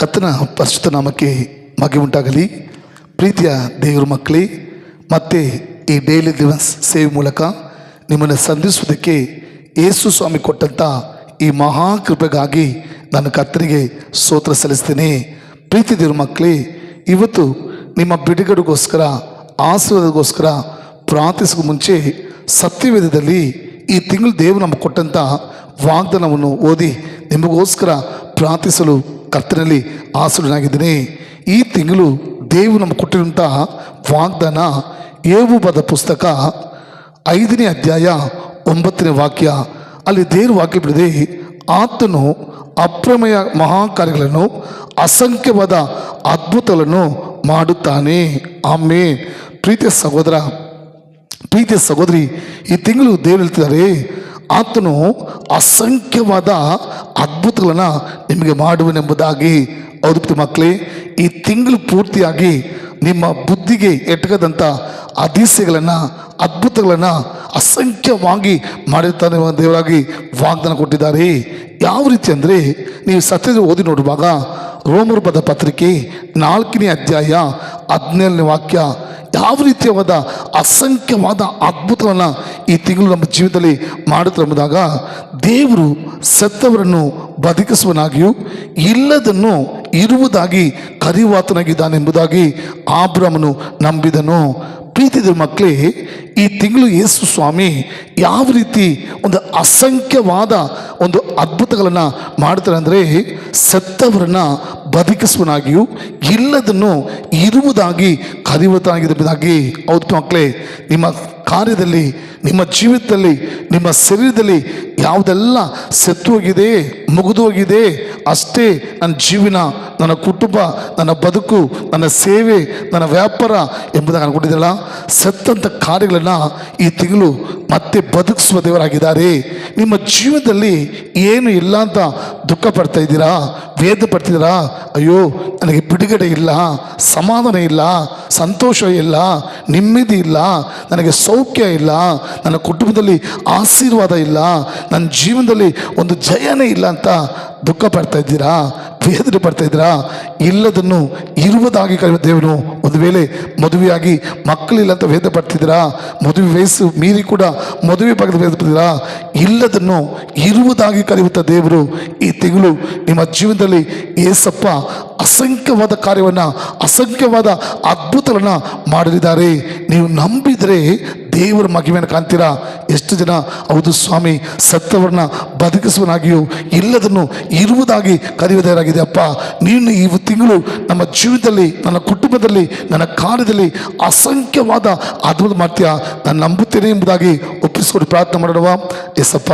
ಕರ್ತನ ಪರಿಶುದ್ಧ ನಾಮಕ್ಕೆ ಮಹಿಮೆ ಉಂಟಾಗಲಿ. ಪ್ರೀತಿಯ ದೇವರ ಮಕ್ಕಳೇ, ಮತ್ತೆ ಈ ಡೈಲಿ ದಿವಸ್ ಸೇವೆ ಮೂಲಕ ನಿಮ್ಮನ್ನು ಸಂಧಿಸುವುದಕ್ಕೆ ಯೇಸು ಸ್ವಾಮಿ ಕೊಟ್ಟಂಥ ಈ ಮಹಾಕೃಪೆಗಾಗಿ ನಾನು ಕರ್ತನಿಗೆ ಸ್ತೋತ್ರ ಸಲ್ಲಿಸ್ತೇನೆ. ಪ್ರೀತಿ ದೇವರ ಮಕ್ಕಳೇ, ಇವತ್ತು ನಿಮ್ಮ ಬಿಡುಗಡೆಗೋಸ್ಕರ ಆಶೀರ್ವಾದಗೋಸ್ಕರ ಪ್ರಾರ್ಥಿಸುವ ಮುಂಚೆ ಸತ್ಯವೇದದಲ್ಲಿ ಈ ತಿಂಗಳು ದೇವರು ನಮಗೆ ಕೊಟ್ಟಂಥ ವಾಗ್ದಾನವನ್ನು ಓದಿ ನಿಮಗೋಸ್ಕರ ಪ್ರಾರ್ಥಿಸಲು ಕರ್ತನಲ್ಲಿ ಆಸೀನನಾಗಿದ್ದೇನೆ. ಈ ತಿಂಗಳು ದೇವರು ನಮಗೆ ಕೊಟ್ಟಿರುವಂತಹ ವಾಗ್ದಾನ ಯೋಬದ ಪುಸ್ತಕ 5ನೇ ಅಧ್ಯಾಯ 9ನೇ ವಾಕ್ಯ. ಅಲ್ಲಿ ದೇವರು ವಾಕ್ಯ ಬಿಡದೆ, ಆತನು ಅಪ್ರಮೇಯ ಮಹಾಕಾರ್ಯಗಳನ್ನು ಅಸಂಖ್ಯವಾದ ಅದ್ಭುತಗಳನ್ನು ಮಾಡುತ್ತಾನೆ. ಆಮೇನ್. ಪ್ರೀತಿಯ ಸಹೋದರ, ಪ್ರೀತಿಯ ಸಹೋದರಿ, ಈ ತಿಂಗಳು ದೇವರು ಹೇಳ್ತಿದ್ದಾರೆ, ಆತನು ಅಸಂಖ್ಯವಾದ ಅದ್ಭುತಗಳನ್ನು ನಿಮಗೆ ಮಾಡುವನೆಂಬುದಾಗಿ. ಹೌದು ಮಕ್ಕಳೇ, ಈ ತಿಂಗಳು ಪೂರ್ತಿಯಾಗಿ ನಿಮ್ಮ ಬುದ್ಧಿಗೆ ಎಟಕದಂಥ ಅಧಿಸೆಗಳನ್ನು ಅದ್ಭುತಗಳನ್ನು ಅಸಂಖ್ಯವಾಗಿ ಮಾಡಿರ್ತಾನೆ ದೇವರಾಗಿ ವಾಗ್ದಾನ ಕೊಟ್ಟಿದ್ದಾರೆ. ಯಾವ ರೀತಿ ಅಂದರೆ, ನೀವು ಸತ್ಯದ ಓದಿ ನೋಡುವಾಗ ರೋಮರು ಬರೆದ ಪತ್ರಿಕೆ 4ನೇ ಅಧ್ಯಾಯ 17ನೇ ವಾಕ್ಯ, ಯಾವ ರೀತಿಯಾದ ಅಸಂಖ್ಯವಾದ ಅದ್ಭುತವನ್ನು ಈ ತಿಂಗಳು ನಮ್ಮ ಜೀವಿತದಲ್ಲಿ ಮಾಡುತ್ತಿರುವುದಾಗ, ದೇವರು ಸತ್ತವರನ್ನು ಬದುಕಿಸುವನಾಗಿಯೂ ಇಲ್ಲದನ್ನು ಇರುವುದಾಗಿ ಕರೆಯುವಾತನಾಗಿದ್ದಾನೆಂಬುದಾಗಿ ಅಬ್ರಹಾಮನು ನಂಬಿದನು. ಪ್ರೀತಿದ ಮಕ್ಕಳೇ, ಈ ತಿಂಗಳು ಯೇಸು ಸ್ವಾಮಿ ಯಾವ ರೀತಿ ಒಂದು ಅಸಂಖ್ಯವಾದ ಒಂದು ಅದ್ಭುತಗಳನ್ನು ಮಾಡ್ತಾರೆ ಅಂದರೆ, ಸತ್ತವರನ್ನು ಬದುಕಿಸುವನಾಗಿಯೂ ಇಲ್ಲದನ್ನು ಇರುವುದಾಗಿ ಕರೆಯುವುದಾಗಿ. ಹೌದು ಮಕ್ಕಳೇ, ನಿಮ್ಮ ಕಾರ್ಯದಲ್ಲಿ, ನಿಮ್ಮ ಜೀವಿತದಲ್ಲಿ, ನಿಮ್ಮ ಶರೀರದಲ್ಲಿ ಯಾವುದೆಲ್ಲ ಸತ್ತು ಹೋಗಿದೆ, ಮುಗಿದು ಹೋಗಿದೆ, ಅಷ್ಟೇ ನನ್ನ ಜೀವನ, ನನ್ನ ಕುಟುಂಬ, ನನ್ನ ಬದುಕು, ನನ್ನ ಸೇವೆ, ನನ್ನ ವ್ಯಾಪಾರ ಎಂಬುದಾಗಿ ಅನ್ಕೊಂಡಿದ್ದಲ್ಲ, ಸತ್ತಂಥ ಕಾರ್ಯಗಳನ್ನು ಈ ತಿಂಗಳು ಮತ್ತೆ ಬದುಕಿಸುವ ದೇವರಾಗಿದ್ದಾರೆ. ನಿಮ್ಮ ಜೀವನದಲ್ಲಿ ಏನು ಇಲ್ಲ ಅಂತ ದುಃಖ ಪಡ್ತಾ ಇದ್ದೀರಾ, ವೇದ ಪಡ್ತಿದ್ದೀರಾ, ಅಯ್ಯೋ ನನಗೆ ಬಿಡುಗಡೆ ಇಲ್ಲ, ಸಮಾಧಾನ ಇಲ್ಲ, ಸಂತೋಷ ಇಲ್ಲ, ನೆಮ್ಮದಿ ಇಲ್ಲ, ನನಗೆ ಸೌಖ್ಯ ಇಲ್ಲ, ನನ್ನ ಕುಟುಂಬದಲ್ಲಿ ಆಶೀರ್ವಾದ ಇಲ್ಲ, ನನ್ನ ಜೀವನದಲ್ಲಿ ಒಂದು ಜಯನೇ ಇಲ್ಲ ಅಂತ ದುಃಖ ಪಡ್ತಾ ಇದ್ದೀರಾ, ವೇದನೆ ಪಡ್ತಾ ಇದ್ದೀರಾ, ಇಲ್ಲದನ್ನು ಇರುವುದಾಗಿ ಕರೆಯುವ ದೇವನು. ಒಂದು ವೇಳೆ ಮದುವೆಯಾಗಿ ಮಕ್ಕಳಿಲ್ಲ ಅಂತ ವೇದ ಪಡ್ತಿದ್ದೀರಾ, ಮದುವೆ ವಯಸ್ಸು ಮೀರಿ ಕೂಡ ಮದುವೆ ಬಗ್ಗೆ ವೇದ ಪಡ್ತಿದ್ದೀರಾ, ಇಲ್ಲದನ್ನು ಇರುವುದಾಗಿ ಕರೆಯುವಂಥ ದೇವರು ಈ ತಿಂಗಳು ನಿಮ್ಮ ಜೀವನದಲ್ಲಿ ಏಸಪ್ಪ ಅಸಂಖ್ಯವಾದ ಕಾರ್ಯವನ್ನು, ಅಸಂಖ್ಯವಾದ ಅದ್ಭುತಗಳನ್ನು ಮಾಡಲಿದ್ದಾರೆ. ನೀವು ನಂಬಿದರೆ ದೇವರ ಮಹಿಮೆಯನ್ನು ಕಾಣ್ತೀರಾ. ಎಷ್ಟು ಜನ ಹೌದು ಸ್ವಾಮಿ, ಸತ್ತವರನ್ನ ಬದುಕಿಸುವನಾಗಿಯೂ ಇಲ್ಲದನ್ನು ಇರುವುದಾಗಿ ಕರೆಯುವುದಾಗಿದೆ ಅಪ್ಪ, ನೀನು ಈ ತಿಂಗಳು ನಮ್ಮ ಜೀವಿತದಲ್ಲಿ, ನನ್ನ ಕುಟುಂಬದಲ್ಲಿ, ನನ್ನ ಕಾರ್ಯದಲ್ಲಿ ಅಸಂಖ್ಯವಾದ ಅದ್ಭುತ ಮಾಡ್ತೀಯ, ನಾನು ನಂಬುತ್ತೇನೆ ಎಂಬುದಾಗಿ ಒಪ್ಪಿಸಿಕೊಂಡು ಪ್ರಾರ್ಥನೆ ಮಾಡೋಣ. ಎಸಪ್ಪ,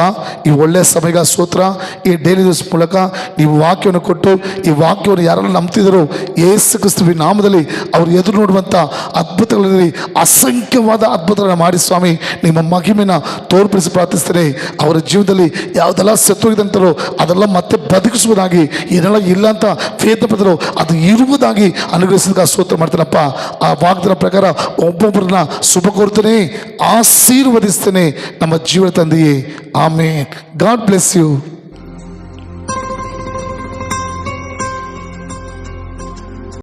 ಈ ಒಳ್ಳೆಯ ಸಮಯ ಸ್ತೋತ್ರ. ಈ ಡೈಲಿ ನ್ಯೂಸ್ ಮೂಲಕ ನೀವು ವಾಕ್ಯವನ್ನು ಕೊಟ್ಟು ಈ ವಾಕ್ಯವನ್ನು ಯಾರೆಲ್ಲ ನಂಬ್ತಿದ್ರು, ಯೇಸು ಕ್ರಿಸ್ತುವಿನ ನಾಮದಲ್ಲಿ ಅವರು ಎದುರು ನೋಡುವಂಥ ಅದ್ಭುತಗಳಲ್ಲಿ ಅಸಂಖ್ಯವಾದ ಅದ್ಭುತಗಳನ್ನು ಮಾಡಿ ಸ್ವಾಮಿ ನಿಮ್ಮ ಮಹಿಮೆನ ತೋರ್ಪಡಿಸಿ ಪ್ರಾರ್ಥಿಸ್ತೇನೆ. ಅವರ ಜೀವನದಲ್ಲಿ ಯಾವುದೆಲ್ಲ ಸತ್ತೋಗಿದಂತರೋ ಅದೆಲ್ಲ ಮತ್ತೆ ಬದುಕಿಸುವುದಾಗಿ, ಏನೆಲ್ಲ ಇಲ್ಲ ಅಂತ ವೇದ ಪಡೆದರು ಅದು ಇರುವುದಾಗಿ ಅನುಗ್ರಹಿಸಿದ ಸ್ತೋತ್ರ ಮಾಡ್ತೇನಪ್ಪ. ಆ ವಾಗ್ದಾನ ಪ್ರಕಾರ ಒಬ್ಬೊಬ್ಬರನ್ನ ಶುಭ ಕೋರ್ತೇನೆ, ಆಶೀರ್ವದಿಸ್ತೇನೆ ನಮ್ಮ ಜೀವನ ತಂದೆಯೇ. ಆಮೇನ್. God bless you.